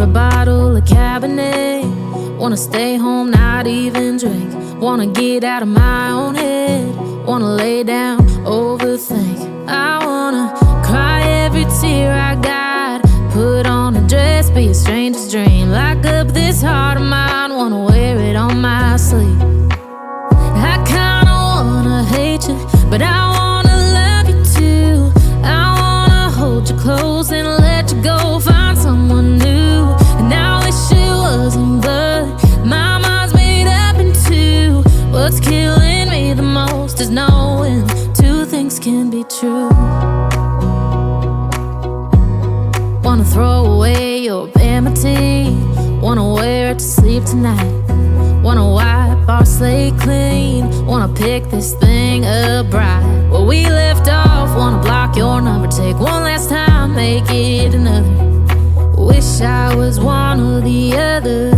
a bottle of Cabernet. Wanna stay home, not even drink. Wanna get out of my own head. Wanna lay down, overthink. I wanna cry every tear I got. Put on a dress, be a stranger's dream. Lock up this heart of mine, wanna wear it on my sleeve. I kinda wanna hate you, but I wanna love you too. I wanna hold you close and let you go, find someone new. And I wish it wasn't, but my mind's made up in two. What's killing me the most is knowing two things can be true. Wanna throw away your vanity. Wanna wear it to sleep tonight. Wanna wipe our slate clean. Wanna pick this thing up right where we left off. Wanna block your number, take one last time, make it another. Wish I was one or the other.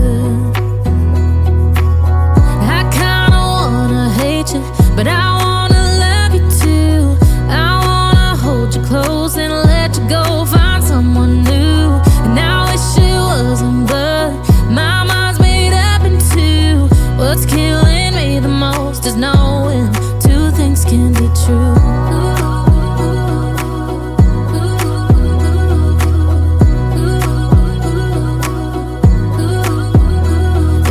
I kinda wanna hate you, but I wanna love you too. I wanna hold you close and let you go, find someone new. And I wish it wasn't, but my mind's made up in two. What's killing me the most is knowing two things can be true.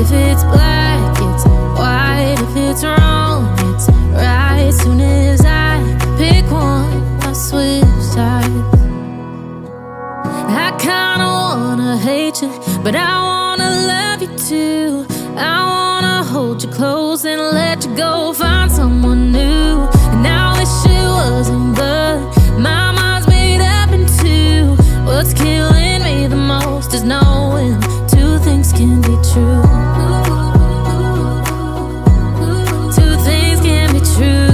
If it's black, it's white. If it's wrong, it's right. Soon as I pick one, I switch sides. I kinda wanna hate you, but I wanna love you too. I wanna hold you close and let you go, find someone new. And I wish it wasn't, but my mind's made up in two. What's killing me the most is knowing two things can be true. Two things can be true.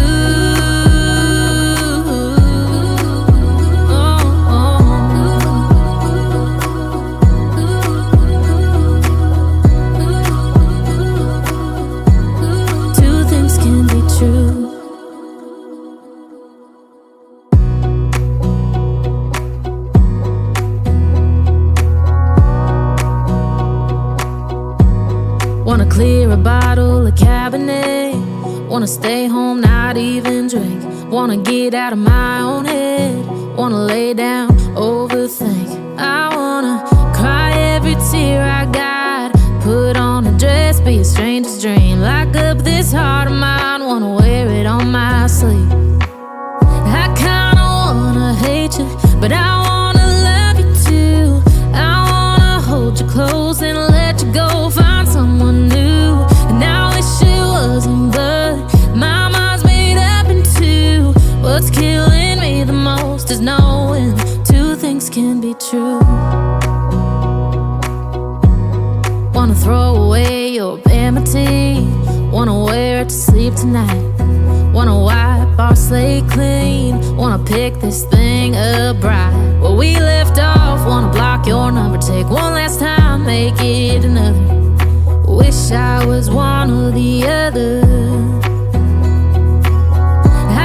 Wanna clear a bottle of Cabernet. Wanna stay home, not even drink. Wanna get out of my own head. Wanna lay down, overthink. I wanna cry every tear I got. Put on a dress, be a stranger's dream. Lock up this heart of mine, wanna wear it on my sleeve. I kinda wanna hate you, but I wanna love you too. I wanna hold you close and let you go, find someone new. And I wish it wasn't, but my mind's made up in two. What's killing me the most is knowing two things can be true. Wanna throw away your vanity. Wanna wear it to sleep tonight. Wanna wipe our slate clean. Wanna pick this thing up right where we left off. Wanna block your number, take one last time, make it another. Wish I was one or the other.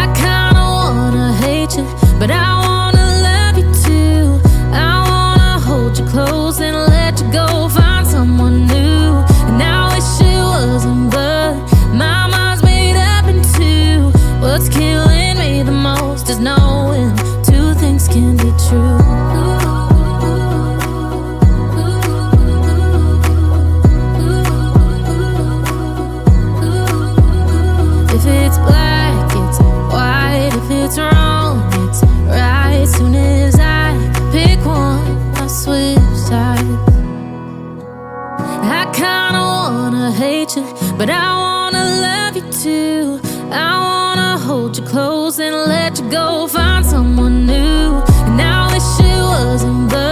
I kinda wanna hate you, but I wanna love you too. I wanna hold you close and let you go, find someone new. And I wish it wasn't, but my mind's made up in two. What's killing me the most is knowing two things can be true. If it's black, it's white. If it's wrong, it's right. Soon as I pick one, I switch sides. I kinda wanna hate you, but I wanna love you too. I wanna hold you close and let you go, find someone new. And I wish it wasn't, but